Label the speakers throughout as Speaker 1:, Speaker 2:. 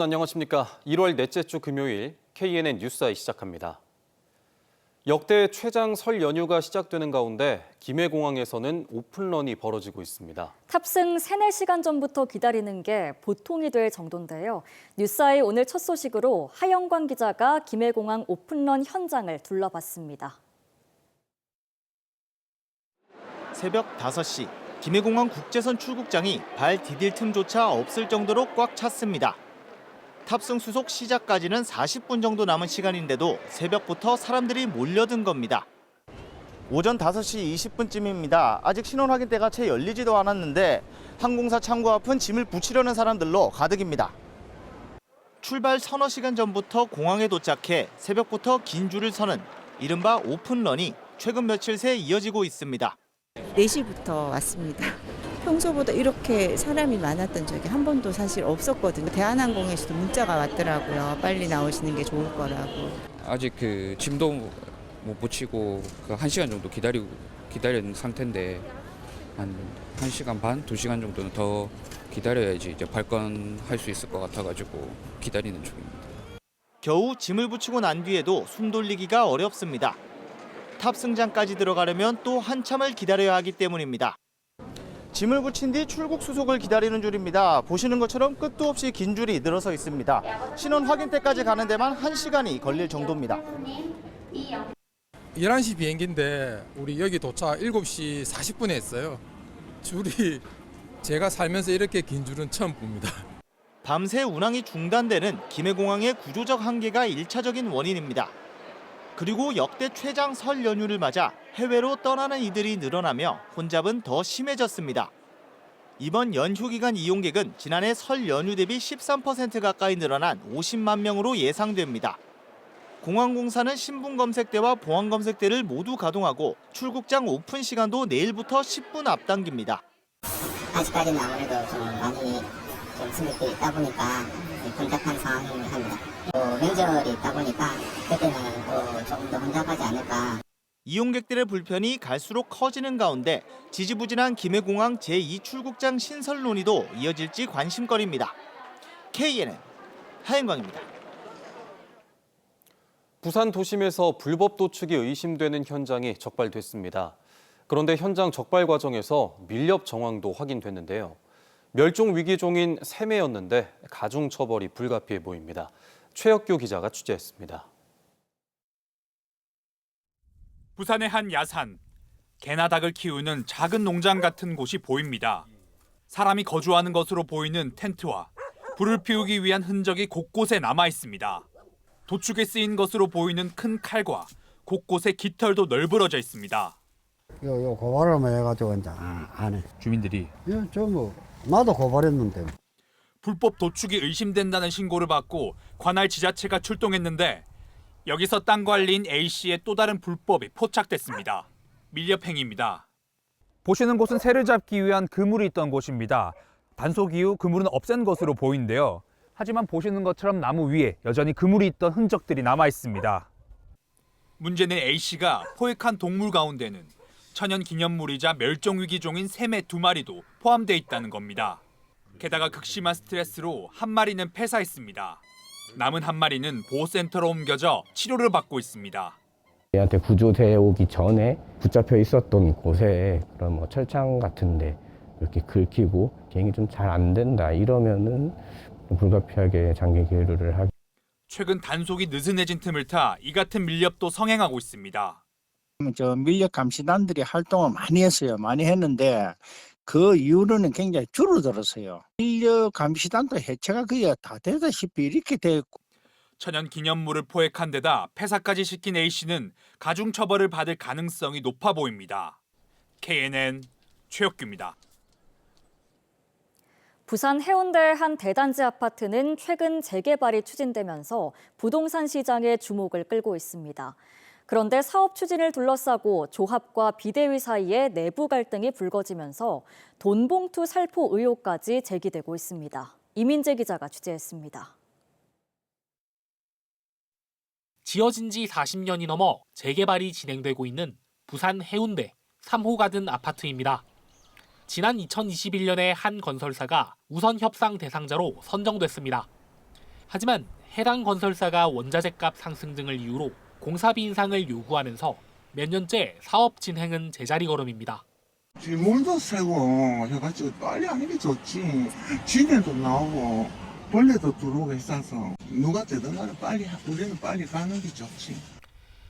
Speaker 1: 안녕하십니까. 1월 넷째 주 금요일 KNN 뉴스아이 시작합니다. 역대 최장 설 연휴가 시작되는 가운데 김해공항에서는 오픈런이 벌어지고 있습니다.
Speaker 2: 탑승 3-4시간 전부터 기다리는 게 보통이 될 정도인데요. 뉴스아이 오늘 첫 소식으로 하영광 기자가 김해공항 오픈런 현장을 둘러봤습니다.
Speaker 3: 새벽 5시, 김해공항 국제선 출국장이 발 디딜 틈조차 없을 정도로 꽉 찼습니다. 탑승 수속 시작까지는 40분 정도 남은 시간인데도 새벽부터 사람들이 몰려든 겁니다. 오전 5시 20분쯤입니다. 아직 신원 확인대가 채 열리지도 않았는데 항공사 창구 앞은 짐을 붙이려는 사람들로 가득입니다. 출발 서너 시간 전부터 공항에 도착해 새벽부터 긴 줄을 서는 이른바 오픈런이 최근 며칠 새 이어지고 있습니다.
Speaker 4: 4시부터 왔습니다. 평소보다 이렇게 사람이 많았던 적이 한 번도 사실 없었거든요. 대한항공에서도 문자가 왔더라고요. 빨리 나오시는 게 좋을 거라고.
Speaker 5: 아직 짐도 못 붙이고 1시간 정도 기다리는 상태인데 한 1시간 반, 2시간 정도는 더 기다려야지 이제 발권할 수 있을 것 같아가지고 기다리는 중입니다.
Speaker 3: 겨우 짐을 붙이고 난 뒤에도 숨 돌리기가 어렵습니다. 탑승장까지 들어가려면 또 한참을 기다려야 하기 때문입니다. 짐을 붙인 뒤 출국 수속을 기다리는 줄입니다. 보시는 것처럼 끝도 없이 긴 줄이 늘어서 있습니다. 신원 확인대까지 가는 데만 1시간이 걸릴 정도입니다.
Speaker 6: 11시 비행기인데 우리 여기 도착 7시 40분에 했어요. 줄이 제가 살면서 이렇게 긴 줄은 처음 봅니다.
Speaker 3: 밤새 운항이 중단되는 김해공항의 구조적 한계가 1차적인 원인입니다. 그리고 역대 최장 설 연휴를 맞아 해외로 떠나는 이들이 늘어나며 혼잡은 더 심해졌습니다. 이번 연휴 기간 이용객은 지난해 설 연휴 대비 13% 가까이 늘어난 50만 명으로 예상됩니다. 공항공사는 신분 검색대와 보안 검색대를 모두 가동하고 출국장 오픈 시간도 내일부터 10분 앞당깁니다.
Speaker 7: 아직까지는 아무래도 좀 많이 승객들이 있다 보니까 혼잡한 상황입니다. 명절이 있다 보니까 그때는 조금 더 혼잡하지 않을까.
Speaker 3: 이용객들의 불편이 갈수록 커지는 가운데 지지부진한 김해공항 제2출국장 신설 논의도 이어질지 관심거리입니다. KNN 하영광입니다.
Speaker 1: 부산 도심에서 불법 도축이 의심되는 현장이 적발됐습니다. 그런데 현장 적발 과정에서 밀렵 정황도 확인됐는데요. 멸종 위기종인 새매였는데 가중 처벌이 불가피해 보입니다. 최혁규 기자가 취재했습니다.
Speaker 8: 부산의 한 야산, 개나 닭을 키우는 작은 농장 같은 곳이 보입니다. 사람이 거주하는 것으로 보이는 텐트와 불을 피우기 위한 흔적이 곳곳에 남아 있습니다. 도축에 쓰인 것으로 보이는 큰 칼과 곳곳에 깃털도 널브러져 있습니다.
Speaker 9: 요 고발을 해가지고 이제 안해.
Speaker 8: 주민들이
Speaker 9: 나도 고발했는데.
Speaker 8: 불법 도축이 의심된다는 신고를 받고 관할 지자체가 출동했는데 여기서 땅 관리인 A씨의 또 다른 불법이 포착됐습니다. 밀렵 행위입니다.
Speaker 10: 보시는 곳은 새를 잡기 위한 그물이 있던 곳입니다. 단속 이후 그물은 없앤 것으로 보이는데요. 하지만 보시는 것처럼 나무 위에 여전히 그물이 있던 흔적들이 남아 있습니다.
Speaker 8: 문제는 A씨가 포획한 동물 가운데는 천연 기념물이자 멸종위기종인 새매 2마리도 포함돼 있다는 겁니다. 게다가 극심한 스트레스로 한 마리는 폐사했습니다. 남은 한 마리는 보호센터로 옮겨져 치료를 받고 있습니다.
Speaker 11: 얘한테 구조돼 오기 전에 붙잡혀 있었던 곳에 그런 철창 같은데 이렇게 긁히고 비행이 좀 잘 안 된다 이러면은 불가피하게 장기 계류를 하게.
Speaker 8: 최근 단속이 느슨해진 틈을 타 이 같은 밀렵도 성행하고 있습니다.
Speaker 9: 밀렵 감시단들이 활동을 많이 했어요. 많이 했는데 그 이후로는 굉장히 줄어들었어요. 밀렵 감시단도 해체가 거의 다 되다시피 이렇게 됐고.
Speaker 8: 천연 기념물을 포획한 데다 폐사까지 시킨 A씨는 가중 처벌을 받을 가능성이 높아 보입니다. KNN 최혁규입니다.
Speaker 2: 부산 해운대의 한 대단지 아파트는 최근 재개발이 추진되면서 부동산 시장의 주목을 끌고 있습니다. 그런데 사업 추진을 둘러싸고 조합과 비대위 사이에 내부 갈등이 불거지면서 돈봉투 살포 의혹까지 제기되고 있습니다. 이민재 기자가 취재했습니다.
Speaker 12: 지어진 지 40년이 넘어 재개발이 진행되고 있는 부산 해운대 3호 가든 아파트입니다. 지난 2021년에 한 건설사가 우선 협상 대상자로 선정됐습니다. 하지만 해당 건설사가 원자재값 상승 등을 이유로 공사비 인상을 요구하면서 몇 년째 사업 진행은 제자리 걸음입니다.
Speaker 13: 물도 새고 해가지고 빨리 하는 게 좋지. 진해도 나오고 벌레도 들어오고 있어서 누가 되든 간에 빨리 우리는 빨리 가는 게 좋지.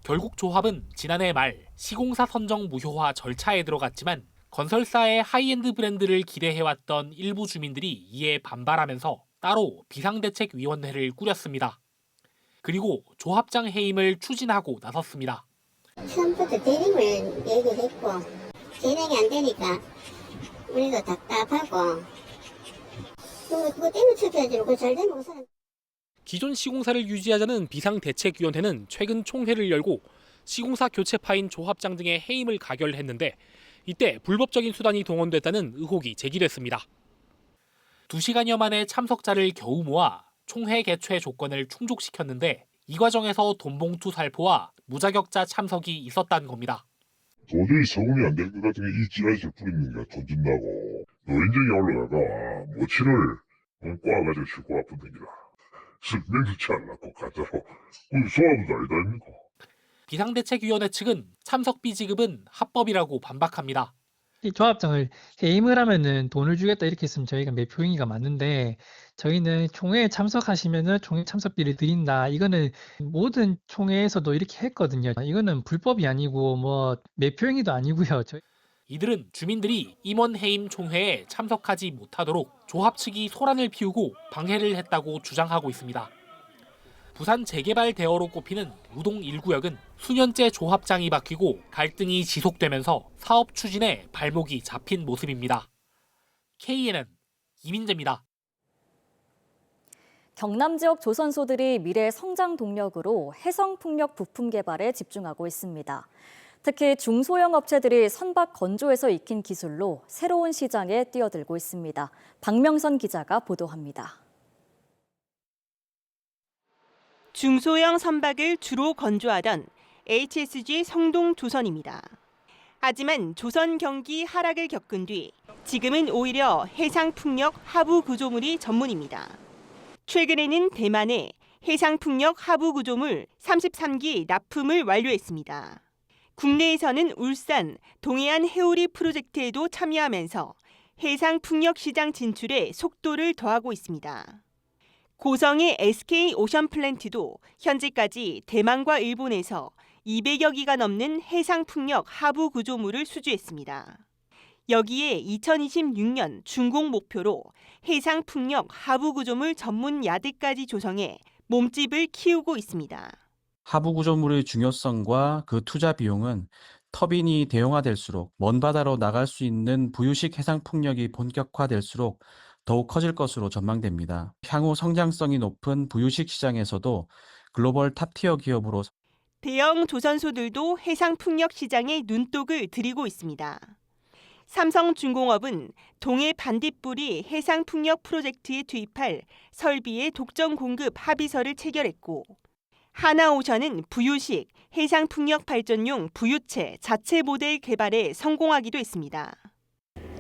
Speaker 12: 결국 조합은 지난해 말 시공사 선정 무효화 절차에 들어갔지만 건설사의 하이엔드 브랜드를 기대해왔던 일부 주민들이 이에 반발하면서 따로 비상대책위원회를 꾸렸습니다. 그리고 조합장 해임을 추진하고 나섰습니다.
Speaker 7: 처음부터 대림을 얘기했고 진행이 안 되니까 우리도 답답하고 그거 때문에 척해야지 그거 잘 되면 우선.
Speaker 12: 기존 시공사를 유지하자는 비상대책위원회는 최근 총회를 열고 시공사 교체파인 조합장 등의 해임을 가결했는데 이때 불법적인 수단이 동원됐다는 의혹이 제기됐습니다. 2시간여 만에 참석자를 겨우 모아 총회 개최 조건을 충족시켰는데 이 과정에서 돈봉투 살포와 무자격자 참석이 있었다는 겁니다.
Speaker 14: 도저히 적응이 안 될 것 같은 게 이 찌라시를 뿌리는 게 돈 준다고 노인정에 올라가가 모치를 꼬아가지고 싣고 아픈 댕기라. 맹수치 않고 가자로 소화부도 아니다 아닙니까?
Speaker 12: 비상대책위원회 측은 참석비 지급은 합법이라고 반박합니다.
Speaker 15: 이 조합장을 해임을 하면은 돈을 주겠다 이렇게 했으면 저희가 매표행위가 맞는데 저희는 총회에 참석하시면은 총회 참석비를 드린다. 이거는 모든 총회에서도 이렇게 했거든요. 이거는 불법이 아니고 뭐 매표행위도 아니고요.
Speaker 12: 이들은 주민들이 임원 해임 총회에 참석하지 못하도록 조합 측이 소란을 피우고 방해를 했다고 주장하고 있습니다. 부산 재개발 대어로 꼽히는 우동 1구역은 수년째 조합장이 바뀌고 갈등이 지속되면서 사업 추진에 발목이 잡힌 모습입니다. KNN 이민재입니다.
Speaker 2: 경남 지역 조선소들이 미래 성장 동력으로 해성풍력 부품 개발에 집중하고 있습니다. 특히 중소형 업체들이 선박 건조에서 익힌 기술로 새로운 시장에 뛰어들고 있습니다. 박명선 기자가 보도합니다.
Speaker 16: 중소형 선박을 주로 건조하던 HSG 성동조선입니다. 하지만 조선 경기 하락을 겪은 뒤 지금은 오히려 해상풍력 하부 구조물이 전문입니다. 최근에는 대만에 해상풍력 하부 구조물 33기 납품을 완료했습니다. 국내에서는 울산 동해안 해오리 프로젝트에도 참여하면서 해상풍력 시장 진출에 속도를 더하고 있습니다. 고성의 SK 오션 플랜트도 현재까지 대만과 일본에서 200여 기가 넘는 해상풍력 하부 구조물을 수주했습니다. 여기에 2026년 준공 목표로 해상풍력 하부 구조물 전문 야드까지 조성해 몸집을 키우고 있습니다.
Speaker 17: 하부 구조물의 중요성과 그 투자 비용은 터빈이 대형화될수록 먼 바다로 나갈 수 있는 부유식 해상풍력이 본격화될수록 더욱 커질 것으로 전망됩니다. 향후 성장성이 높은 부유식 시장에서도 글로벌 탑티어 기업으로
Speaker 16: 대형 조선소들도 해상풍력 시장에 눈독을 들이고 있습니다. 삼성중공업은 동해 반딧불이 해상풍력 프로젝트에 투입할 설비의 독점 공급 합의서를 체결했고 하나오션은 부유식 해상풍력 발전용 부유체 자체 모델 개발에 성공하기도 했습니다.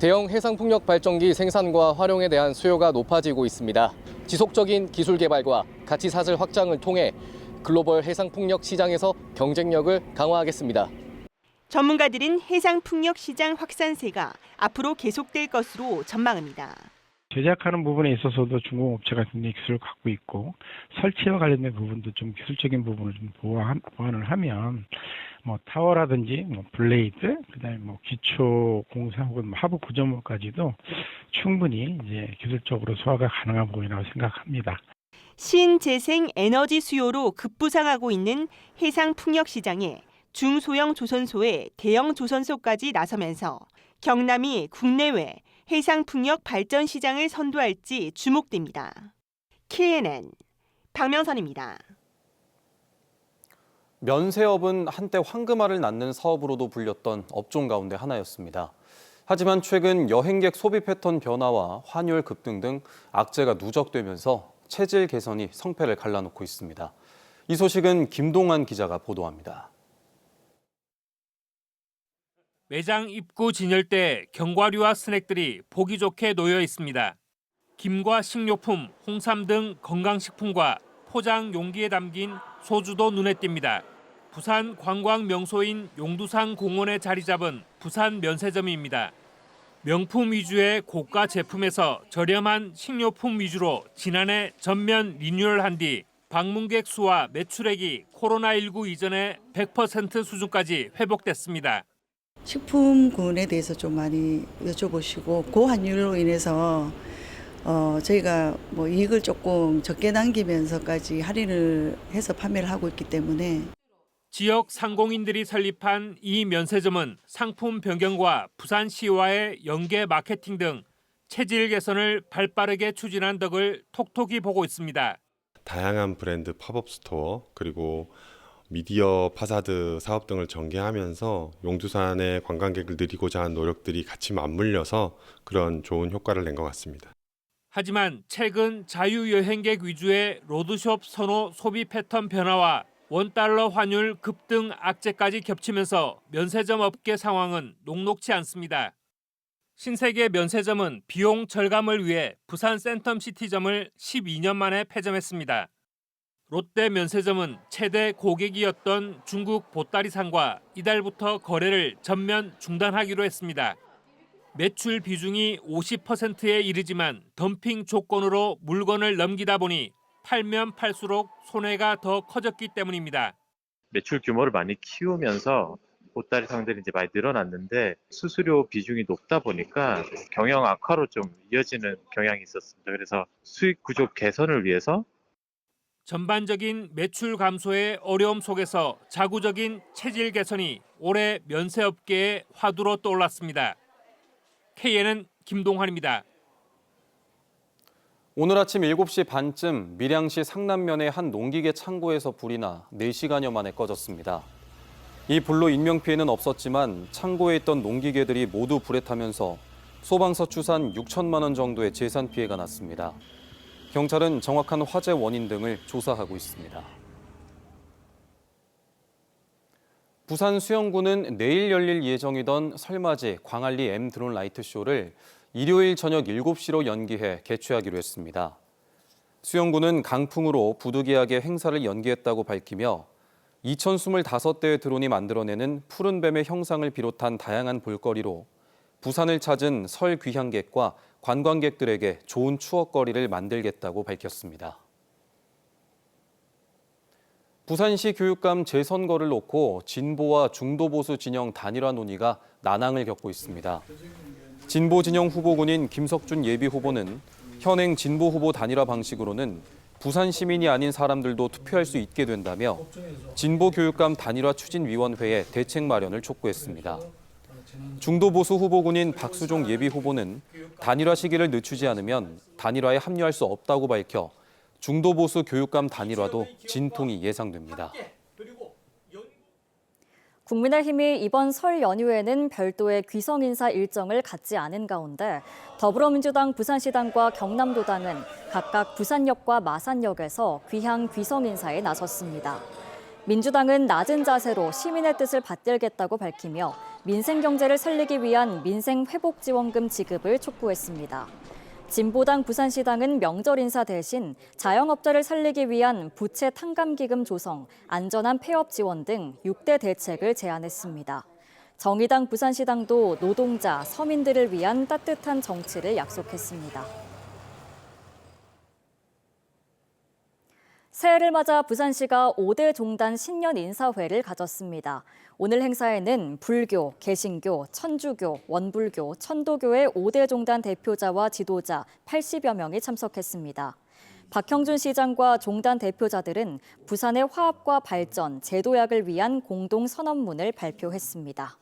Speaker 18: 대형 해상풍력 발전기 생산과 활용에 대한 수요가 높아지고 있습니다. 지속적인 기술 개발과 가치 사슬 확장을 통해 글로벌 해상풍력 시장에서 경쟁력을 강화하겠습니다.
Speaker 16: 전문가들은 해상풍력 시장 확산세가 앞으로 계속될 것으로 전망합니다.
Speaker 9: 제작하는 부분에 있어서도 중공업체가 굉장히 기술을 갖고 있고 설치와 관련된 부분도 좀 기술적인 부분을 좀 보완을 하면 뭐 타워라든지 뭐 블레이드 그다음에 뭐 기초 공사 혹은 하부 구조물까지도 충분히 이제 기술적으로 소화가 가능한 부분이라고 생각합니다.
Speaker 16: 신재생 에너지 수요로 급부상하고 있는 해상풍력 시장에 중소형 조선소에 대형 조선소까지 나서면서 경남이 국내외 해상풍력 발전 시장을 선도할지 주목됩니다. KNN 박명선입니다.
Speaker 1: 면세업은 한때 황금알을 낳는 사업으로도 불렸던 업종 가운데 하나였습니다. 하지만 최근 여행객 소비 패턴 변화와 환율 급등 등 악재가 누적되면서 체질 개선이 성패를 갈라놓고 있습니다. 이 소식은 김동환 기자가 보도합니다.
Speaker 19: 매장 입구 진열대 견과류와 스낵들이 보기 좋게 놓여 있습니다.
Speaker 12: 김과 식료품, 홍삼 등 건강식품과 포장 용기에 담긴 소주도 눈에 띕니다. 부산 관광 명소인 용두산 공원에 자리 잡은 부산 면세점입니다. 명품 위주의 고가 제품에서 저렴한 식료품 위주로 지난해 전면 리뉴얼한 뒤 방문객 수와 매출액이 코로나19 이전의 100% 수준까지 회복됐습니다.
Speaker 19: 식품군에 대해서 좀 많이 여쭤보시고 고환율로 인해서 저희가 뭐 이익을 조금 적게 남기면서까지 할인을 해서 판매를 하고 있기 때문에
Speaker 12: 지역 상공인들이 설립한 이 면세점은 상품 변경과 부산시와의 연계 마케팅 등 체질 개선을 발빠르게 추진한 덕을 톡톡히 보고 있습니다.
Speaker 20: 다양한 브랜드 팝업 스토어 그리고 미디어 파사드 사업 등을 전개하면서 용두산의 관광객을 늘리고자 한 노력들이 같이 맞물려서 그런 좋은 효과를 낸 것 같습니다.
Speaker 12: 하지만 최근 자유여행객 위주의 로드숍 선호 소비 패턴 변화와 원달러 환율 급등 악재까지 겹치면서 면세점 업계 상황은 녹록지 않습니다. 신세계 면세점은 비용 절감을 위해 부산 센텀시티점을 12년 만에 폐점했습니다. 롯데 면세점은 최대 고객이었던 중국 보따리상과 이달부터 거래를 전면 중단하기로 했습니다. 매출 비중이 50%에 이르지만 덤핑 조건으로 물건을 넘기다 보니 팔면 팔수록 손해가 더 커졌기 때문입니다.
Speaker 21: 매출 규모를 많이 키우면서 보따리 상들이 이제 많이 늘어났는데 수수료 비중이 높다 보니까 경영 악화로 좀 이어지는 경향이 있었습니다. 그래서 수익 구조 개선을 위해서
Speaker 12: 전반적인 매출 감소의 어려움 속에서 자구적인 체질 개선이 올해 면세업계의 화두로 떠올랐습니다. KNN 김동환입니다.
Speaker 1: 오늘 아침 7시 반쯤 밀양시 상남면의 한 농기계 창고에서 불이 나 4시간여 만에 꺼졌습니다. 이 불로 인명피해는 없었지만 창고에 있던 농기계들이 모두 불에 타면서 소방서 추산 6천만 원 정도의 재산 피해가 났습니다. 경찰은 정확한 화재 원인 등을 조사하고 있습니다. 부산 수영구는 내일 열릴 예정이던 설맞이 광안리 M 드론 라이트 쇼를 일요일 저녁 7시로 연기해 개최하기로 했습니다. 수영구는 강풍으로 부득이하게 행사를 연기했다고 밝히며 2025대의 드론이 만들어내는 푸른 뱀의 형상을 비롯한 다양한 볼거리로 부산을 찾은 설 귀향객과 관광객들에게 좋은 추억거리를 만들겠다고 밝혔습니다. 부산시 교육감 재선거를 놓고 진보와 중도보수 진영 단일화 논의가 난항을 겪고 있습니다. 진보 진영 후보군인 김석준 예비후보는 현행 진보 후보 단일화 방식으로는 부산 시민이 아닌 사람들도 투표할 수 있게 된다며 진보 교육감 단일화 추진위원회에 대책 마련을 촉구했습니다. 중도보수 후보군인 박수종 예비후보는 단일화 시기를 늦추지 않으면 단일화에 합류할 수 없다고 밝혀 중도보수 교육감 단일화도 진통이 예상됩니다.
Speaker 2: 국민의힘이 이번 설 연휴에는 별도의 귀성 인사 일정을 갖지 않은 가운데 더불어민주당 부산시당과 경남도당은 각각 부산역과 마산역에서 귀성 인사에 나섰습니다. 민주당은 낮은 자세로 시민의 뜻을 받들겠다고 밝히며 민생경제를 살리기 위한 민생회복지원금 지급을 촉구했습니다. 진보당 부산시당은 명절 인사 대신 자영업자를 살리기 위한 부채 탕감기금 조성, 안전한 폐업 지원 등 6대 대책을 제안했습니다. 정의당 부산시당도 노동자, 서민들을 위한 따뜻한 정치를 약속했습니다. 새해를 맞아 부산시가 5대 종단 신년 인사회를 가졌습니다. 오늘 행사에는 불교, 개신교, 천주교, 원불교, 천도교의 5대 종단 대표자와 지도자 80여 명이 참석했습니다. 박형준 시장과 종단 대표자들은 부산의 화합과 발전, 제도약을 위한 공동 선언문을 발표했습니다.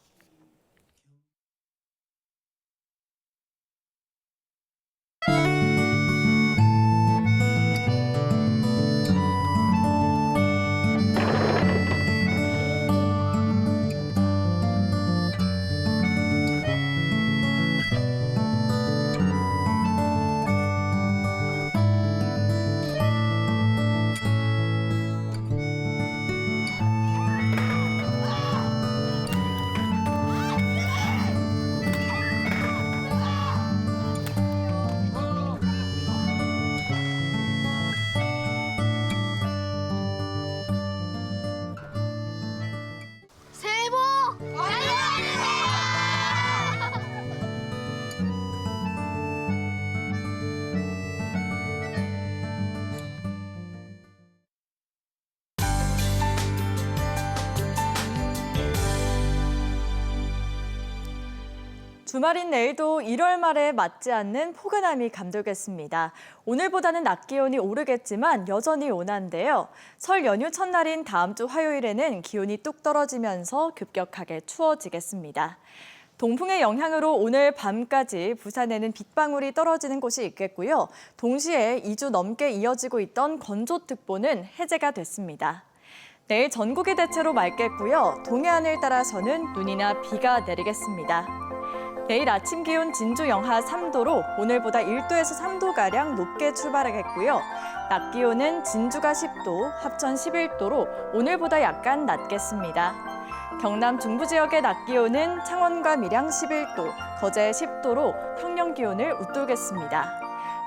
Speaker 4: 주말인 내일도 1월 말에 맞지 않는 포근함이 감돌겠습니다. 오늘보다는 낮 기온이 오르겠지만 여전히 온화인데요. 설 연휴 첫날인 다음 주 화요일에는 기온이 뚝 떨어지면서 급격하게 추워지겠습니다. 동풍의 영향으로 오늘 밤까지 부산에는 빗방울이 떨어지는 곳이 있겠고요. 동시에 2주 넘게 이어지고 있던 건조특보는 해제가 됐습니다. 내일 전국이 대체로 맑겠고요. 동해안을 따라서는 눈이나 비가 내리겠습니다. 내일 아침 기온 진주 영하 3도로 오늘보다 1도에서 3도가량 높게 출발하겠고요. 낮 기온은 진주가 10도, 합천 11도로 오늘보다 약간 낮겠습니다. 경남 중부 지역의 낮 기온은 창원과 밀양 11도, 거제 10도로 평년 기온을 웃돌겠습니다.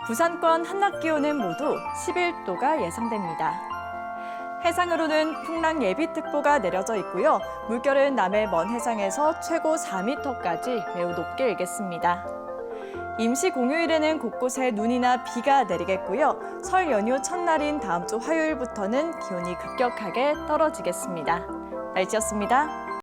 Speaker 4: 부산권 한낮 기온은 모두 11도가 예상됩니다. 해상으로는 풍랑 예비특보가 내려져 있고요. 물결은 남해 먼 해상에서 최고 4m까지 매우 높게 일겠습니다. 임시 공휴일에는 곳곳에 눈이나 비가 내리겠고요. 설 연휴 첫날인 다음 주 화요일부터는 기온이 급격하게 떨어지겠습니다. 날씨였습니다.